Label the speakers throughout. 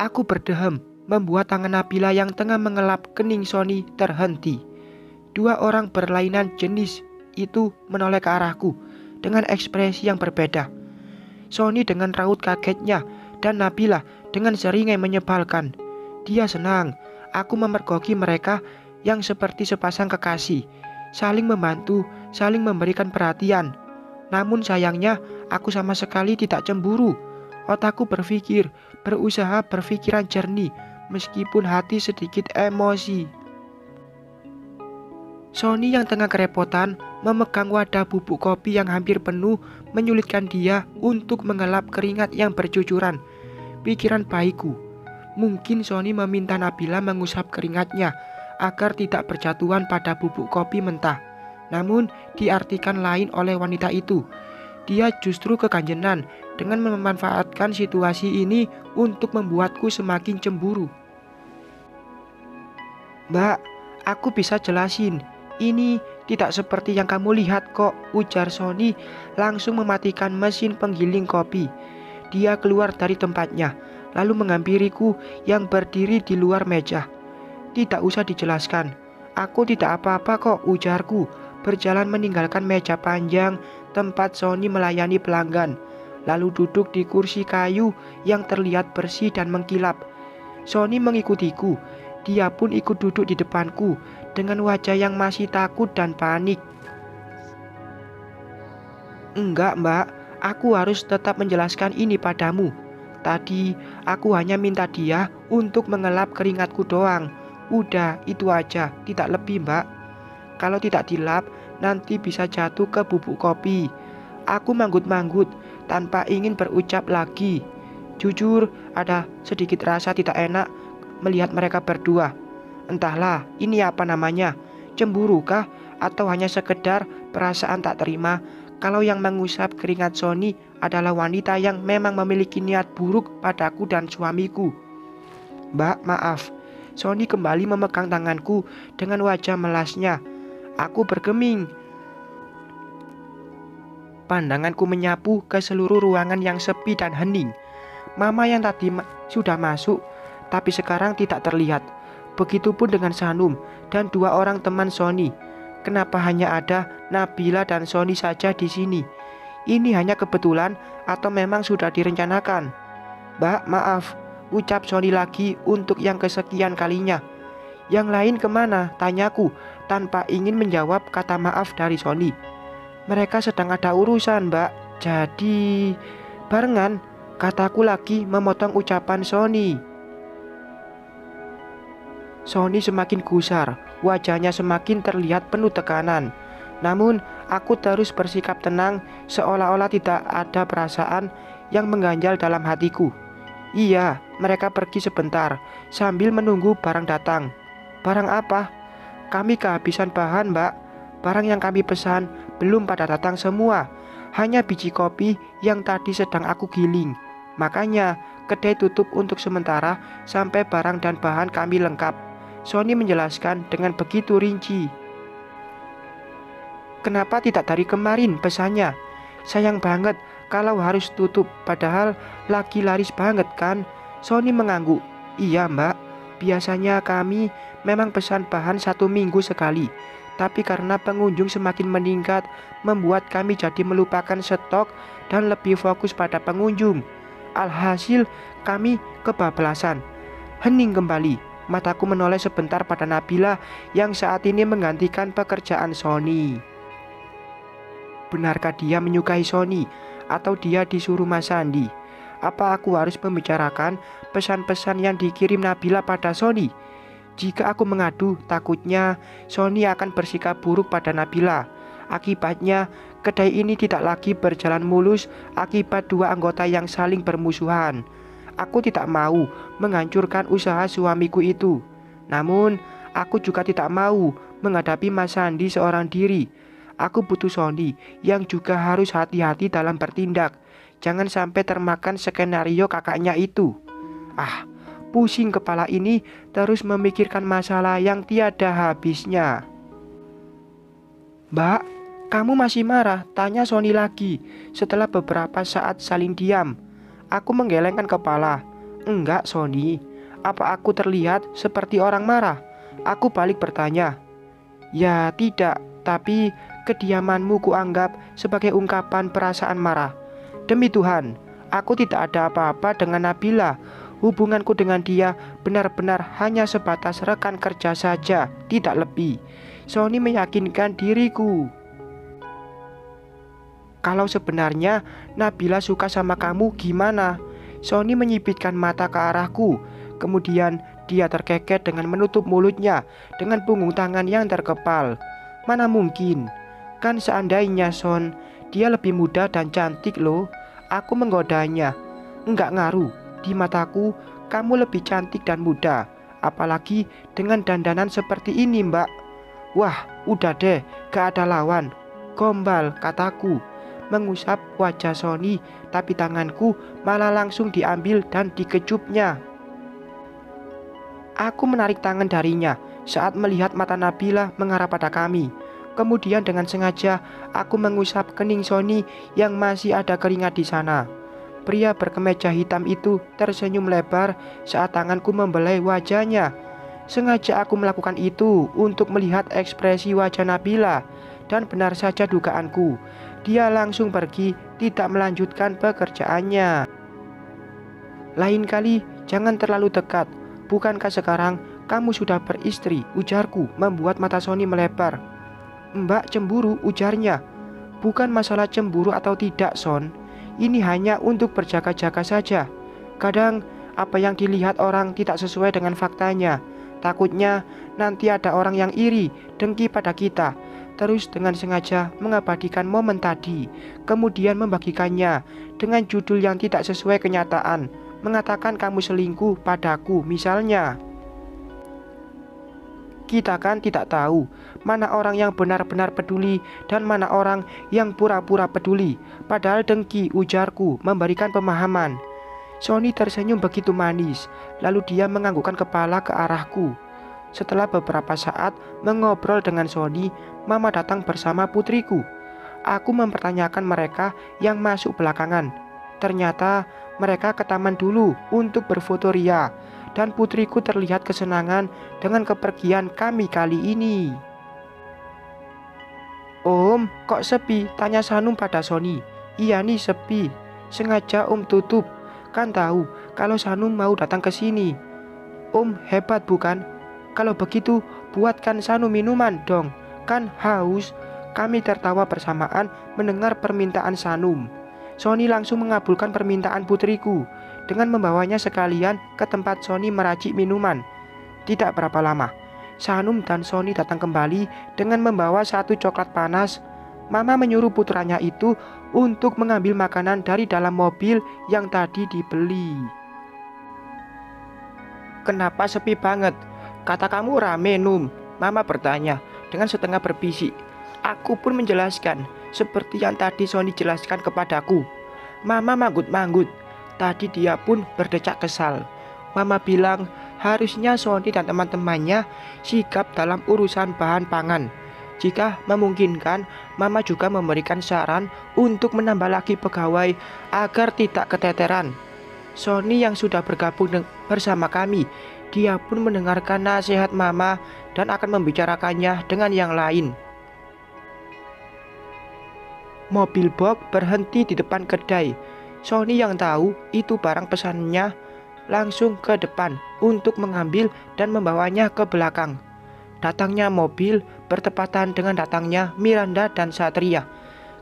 Speaker 1: Aku berdehem, membuat tangan Nabila yang tengah mengelap kening Sony terhenti. Dua orang berlainan jenis itu menoleh ke arahku dengan ekspresi yang berbeda. Sony dengan raut kagetnya dan Nabila dengan seringai menyebalkan. Dia senang aku memergoki mereka yang seperti sepasang kekasih, saling membantu, saling memberikan perhatian. Namun sayangnya aku sama sekali tidak cemburu. Otakku berpikir, berusaha berpikiran jernih, meskipun hati sedikit emosi. Sony yang tengah kerepotan memegang wadah bubuk kopi yang hampir penuh menyulitkan dia untuk mengelap keringat yang bercucuran. Pikiran baikku, mungkin Sony meminta Nabila mengusap keringatnya agar tidak berjatuhan pada bubuk kopi mentah. Namun diartikan lain oleh wanita itu. Dia justru keganjenan dengan memanfaatkan situasi ini untuk membuatku semakin cemburu. "Mbak, aku bisa jelasin. Ini tidak seperti yang kamu lihat kok," ujar Sony langsung mematikan mesin penggiling kopi. Dia keluar dari tempatnya, lalu menghampiriku yang berdiri di luar meja. "Tidak usah dijelaskan. Aku tidak apa-apa kok," ujarku, berjalan meninggalkan meja panjang tempat Sony melayani pelanggan, lalu duduk di kursi kayu yang terlihat bersih dan mengkilap. Sony mengikutiku. Dia pun ikut duduk di depanku dengan wajah yang masih takut dan panik. "Enggak, Mbak, aku harus tetap menjelaskan ini padamu. Tadi aku hanya minta dia untuk mengelap keringatku doang. Udah, itu aja, tidak lebih, Mbak. Kalau tidak dilap, nanti bisa jatuh ke bubuk kopi." Aku manggut-manggut tanpa ingin berucap lagi. Jujur, ada sedikit rasa tidak enak melihat mereka berdua. Entahlah, ini apa namanya? Cemburu kah? Atau hanya sekedar perasaan tak terima kalau yang mengusap keringat Sony adalah wanita yang memang memiliki niat buruk padaku dan suamiku. "Mbak, maaf." Sony kembali memegang tanganku dengan wajah melasnya. Aku bergeming. Pandanganku menyapu ke seluruh ruangan yang sepi dan hening. Mama yang tadi sudah masuk, tapi sekarang tidak terlihat. Begitupun dengan Sanum dan dua orang teman Sony. Kenapa hanya ada Nabila dan Sony saja di sini? Ini hanya kebetulan atau memang sudah direncanakan? "Mbak, maaf," ucap Sony lagi untuk yang kesekian kalinya. "Yang lain kemana?" tanyaku tanpa ingin menjawab kata maaf dari Sony. "Mereka sedang ada urusan, Mbak. Jadi barengan," kataku lagi memotong ucapan Sony. Sony semakin gusar, wajahnya semakin terlihat penuh tekanan. Namun aku terus bersikap tenang, seolah-olah tidak ada perasaan yang mengganjal dalam hatiku. "Iya, mereka pergi sebentar sambil menunggu barang datang." "Barang apa?" "Kami kehabisan bahan, Mbak. Barang yang kami pesan belum pada datang semua. Hanya biji kopi yang tadi sedang aku giling. Makanya kedai tutup untuk sementara sampai barang dan bahan kami lengkap." Sony menjelaskan dengan begitu rinci. "Kenapa tidak dari kemarin pesannya? Sayang banget kalau harus tutup, padahal lagi laris banget kan?" Sony mengangguk. "Iya, Mbak. Biasanya kami memang pesan bahan 1 minggu sekali. Tapi karena pengunjung semakin meningkat, membuat kami jadi melupakan stok dan lebih fokus pada pengunjung. Alhasil kami kebablasan." Hening kembali. Mataku menoleh sebentar pada Nabila yang saat ini menggantikan pekerjaan Sony. Benarkah dia menyukai Sony? Atau dia disuruh Mas Sandi? Apa aku harus membicarakan pesan-pesan yang dikirim Nabila pada Sony? Jika aku mengadu, takutnya Sony akan bersikap buruk pada Nabila. Akibatnya, kedai ini tidak lagi berjalan mulus akibat dua anggota yang saling bermusuhan. Aku tidak mau menghancurkan usaha suamiku itu. Namun, aku juga tidak mau menghadapi Mas Sandi seorang diri. Aku butuh Sony yang juga harus hati-hati dalam bertindak. Jangan sampai termakan skenario kakaknya itu. Pusing kepala ini terus memikirkan masalah yang tiada habisnya. "Mbak, kamu masih marah?" tanya Sony lagi setelah beberapa saat saling diam. Aku menggelengkan kepala. Enggak, Sony. Apa aku terlihat seperti orang marah? Aku balik bertanya. Ya tidak, tapi kediamanmu kuanggap sebagai ungkapan perasaan marah. Demi Tuhan, aku tidak ada apa-apa dengan Nabila. Hubunganku dengan dia benar-benar hanya sebatas rekan kerja saja, tidak lebih. Sony meyakinkan diriku. Kalau sebenarnya Nabila suka sama kamu gimana? Sony menyipitkan mata ke arahku. Kemudian dia terkeket dengan menutup mulutnya dengan punggung tangan yang terkepal. Mana mungkin? Kan seandainya Son, dia lebih muda dan cantik loh. Aku menggodanya. Enggak ngaruh. Di mataku, kamu lebih cantik dan muda. Apalagi dengan dandanan seperti ini, Mbak. Wah, udah deh, gak ada lawan. Gombal, kataku. Mengusap wajah Sony, tapi tanganku malah langsung diambil dan dikejupnya. Aku menarik tangan darinya saat melihat mata Nabila mengarah pada kami. Kemudian dengan sengaja aku mengusap kening Sony yang masih ada keringat di sana. Pria berkemeja hitam itu tersenyum lebar saat tanganku membelai wajahnya. Sengaja aku melakukan itu untuk melihat ekspresi wajah Nabila. Dan benar saja dugaanku, dia langsung pergi, tidak melanjutkan pekerjaannya. Lain kali jangan terlalu dekat. Bukankah sekarang kamu sudah beristri? Ujarku membuat mata Sony melebar. Mbak cemburu, ujarnya. Bukan masalah cemburu atau tidak, Son. Ini hanya untuk berjaga-jaga saja. Kadang apa yang dilihat orang tidak sesuai dengan faktanya. Takutnya nanti ada orang yang iri, dengki pada kita. Terus dengan sengaja mengabadikan momen tadi, kemudian membagikannya dengan judul yang tidak sesuai kenyataan. Mengatakan kamu selingkuh padaku misalnya. Kita kan tidak tahu mana orang yang benar-benar peduli dan mana orang yang pura-pura peduli. Padahal dengki, ujarku memberikan pemahaman. Sony tersenyum begitu manis, lalu dia menganggukkan kepala ke arahku. Setelah beberapa saat mengobrol dengan Sony, Mama datang bersama putriku. Aku mempertanyakan mereka yang masuk belakangan. Ternyata mereka ke taman dulu untuk berfoto ria. Dan putriku terlihat kesenangan dengan kepergian kami kali ini. Om, kok sepi? Tanya Sanum pada Sony. Iya nih sepi. Sengaja Om tutup. Kan tahu kalau Sanum mau datang ke sini. Om hebat bukan? Kalau begitu buatkan Sanum minuman dong. Kan haus. Kami tertawa bersamaan mendengar permintaan Sanum. Sony langsung mengabulkan permintaan putriku dengan membawanya sekalian ke tempat Sony meracik minuman. Tidak berapa lama, Sanum dan Sony datang kembali dengan membawa satu coklat panas. Mama menyuruh putranya itu untuk mengambil makanan dari dalam mobil yang tadi dibeli. Kenapa sepi banget? Kata kamu rame, Num. Mama bertanya dengan setengah berbisik. Aku pun menjelaskan seperti yang tadi Sony jelaskan kepadaku. Mama manggut-manggut. Tadi dia pun berdecak kesal. Mama bilang harusnya Sony dan teman-temannya sigap dalam urusan bahan pangan. Jika memungkinkan, Mama juga memberikan saran untuk menambah lagi pegawai agar tidak keteteran. Sony yang sudah bergabung bersama kami, dia pun mendengarkan nasihat Mama dan akan membicarakannya dengan yang lain. Mobil box berhenti di depan kedai. Sony yang tahu itu barang pesannya langsung ke depan untuk mengambil dan membawanya ke belakang. Datangnya mobil bertepatan dengan datangnya Miranda dan Satria.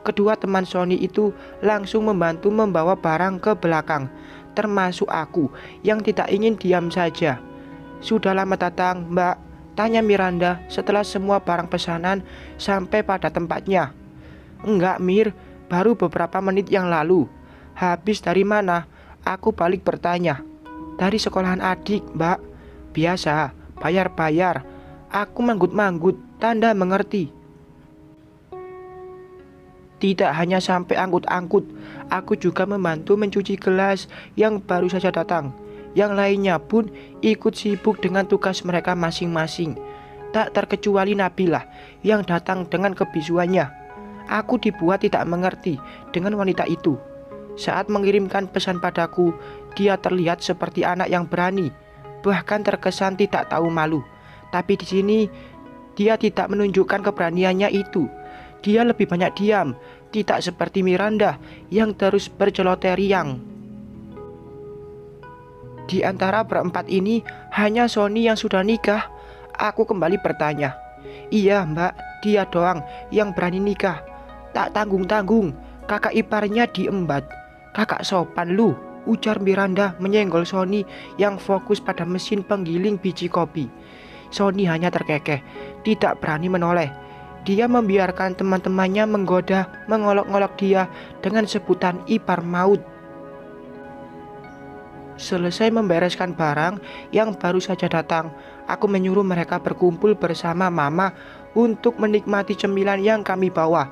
Speaker 1: Kedua teman Sony itu langsung membantu membawa barang ke belakang, termasuk aku yang tidak ingin diam saja. Sudah lama datang, Mbak? Tanya Miranda setelah semua barang pesanan sampai pada tempatnya. Enggak, Mir, baru beberapa menit yang lalu. Habis dari mana? Aku balik bertanya. Dari sekolahan adik, Mbak. Biasa, bayar-bayar. Aku manggut-manggut, tanda mengerti. Tidak hanya sampai angkut-angkut, aku juga membantu mencuci gelas yang baru saja datang. Yang lainnya pun ikut sibuk dengan tugas mereka masing-masing. Tak terkecuali Nabila yang datang dengan kebisuannya. Aku dibuat tidak mengerti dengan wanita itu. Saat mengirimkan pesan padaku, dia terlihat seperti anak yang berani, bahkan terkesan tidak tahu malu. Tapi di sini dia tidak menunjukkan keberaniannya itu. Dia lebih banyak diam, tidak seperti Miranda yang terus berceloteh riang. Di antara berempat ini hanya Sony yang sudah nikah. Aku kembali bertanya. Iya mbak, dia doang yang berani nikah. Tak tanggung-tanggung, kakak iparnya diembat. Kakak sopan lu, ujar Miranda menyenggol Sony yang fokus pada mesin penggiling biji kopi. Sony hanya terkekeh, tidak berani menoleh. Dia membiarkan teman-temannya menggoda, mengolok-olok dia dengan sebutan ipar maut. Selesai membereskan barang yang baru saja datang, aku menyuruh mereka berkumpul bersama Mama untuk menikmati cemilan yang kami bawa.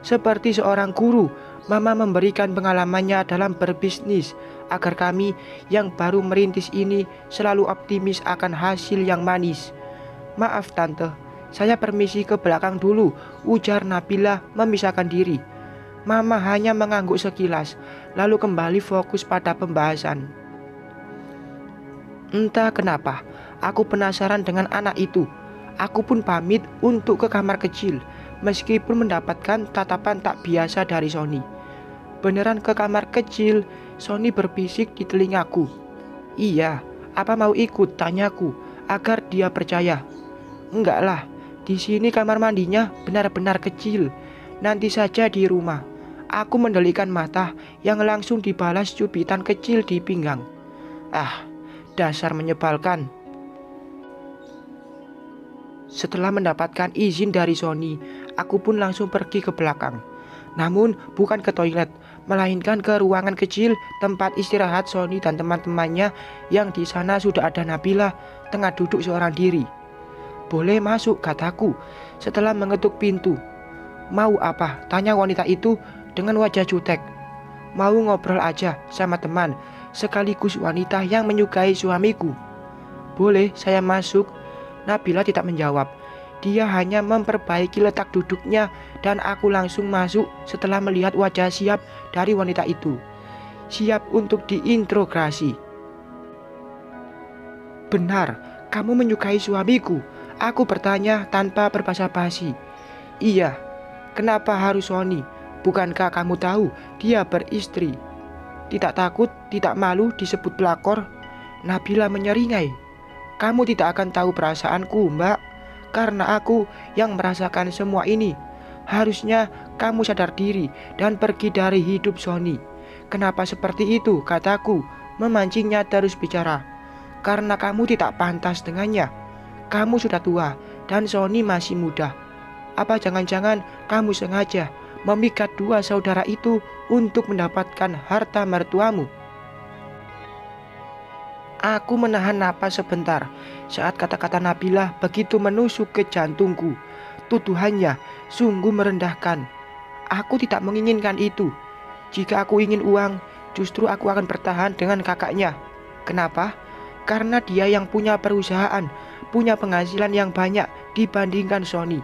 Speaker 1: Seperti seorang guru, Mama memberikan pengalamannya dalam berbisnis agar kami yang baru merintis ini selalu optimis akan hasil yang manis. Maaf tante, saya permisi ke belakang dulu, ujar Nabila memisahkan diri. Mama hanya mengangguk sekilas, lalu kembali fokus pada pembahasan. Entah kenapa, aku penasaran dengan anak itu. Aku pun pamit untuk ke kamar kecil, meskipun mendapatkan tatapan tak biasa dari Sony. Beneran ke kamar kecil, Sony berbisik di telingaku. Iya, apa mau ikut, tanyaku, agar dia percaya. Enggak lah, di sini kamar mandinya benar-benar kecil. Nanti saja di rumah. Aku mendelikan mata yang langsung dibalas cubitan kecil di pinggang. Ah, dasar menyebalkan. Setelah mendapatkan izin dari Sony, aku pun langsung pergi ke belakang. Namun bukan ke toilet, melainkan ke ruangan kecil tempat istirahat Sony dan teman-temannya yang di sana sudah ada Nabila tengah duduk seorang diri. Boleh masuk, kataku setelah mengetuk pintu. Mau apa? Tanya wanita itu dengan wajah jutek. Mau ngobrol aja sama teman, sekaligus wanita yang menyukai suamiku. Boleh, saya masuk. Nabila tidak menjawab. Dia hanya memperbaiki letak duduknya dan aku langsung masuk setelah melihat wajah siap dari wanita itu. Siap untuk diinterogasi. Benar, kamu menyukai suamiku? Aku bertanya tanpa berbasa-basi. Iya, kenapa harus Sony? Bukankah kamu tahu dia beristri? Tidak takut, tidak malu disebut pelakor? Nabila menyeringai. Kamu tidak akan tahu perasaanku, Mbak, karena aku yang merasakan semua ini. Harusnya kamu sadar diri dan pergi dari hidup Sony. Kenapa seperti itu, kataku, memancingnya terus bicara. Karena kamu tidak pantas dengannya. Kamu sudah tua dan Sony masih muda. Apa jangan-jangan kamu sengaja memikat dua saudara itu untuk mendapatkan harta mertuamu? Aku menahan napas sebentar saat kata-kata Nabila begitu menusuk ke jantungku. Tuduhannya sungguh merendahkan. Aku tidak menginginkan itu. Jika aku ingin uang, justru aku akan bertahan dengan kakaknya. Kenapa? Karena dia yang punya perusahaan, punya penghasilan yang banyak dibandingkan Sony.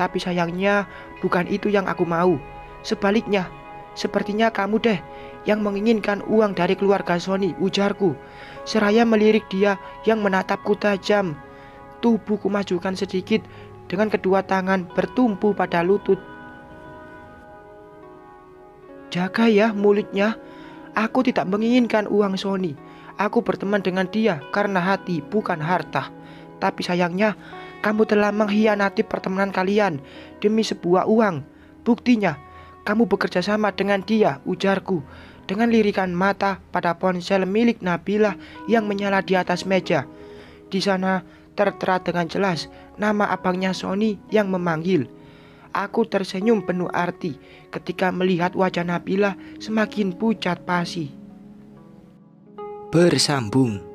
Speaker 1: Tapi sayangnya bukan itu yang aku mau. Sebaliknya, sepertinya kamu deh yang menginginkan uang dari keluarga Sony, ujarku. Seraya melirik dia yang menatapku tajam. Tubuhku majukan sedikit dengan kedua tangan bertumpu pada lutut. Jaga ya mulutnya. Aku tidak menginginkan uang Sony. Aku berteman dengan dia karena hati, bukan harta. Tapi sayangnya kamu telah mengkhianati pertemanan kalian demi sebuah uang. Buktinya kamu bekerja sama dengan dia, ujarku dengan lirikan mata pada ponsel milik Nabila yang menyala di atas meja. Di sana tertera dengan jelas nama abangnya Sony yang memanggil. Aku tersenyum penuh arti ketika melihat wajah Nabila semakin pucat pasi.
Speaker 2: Bersambung.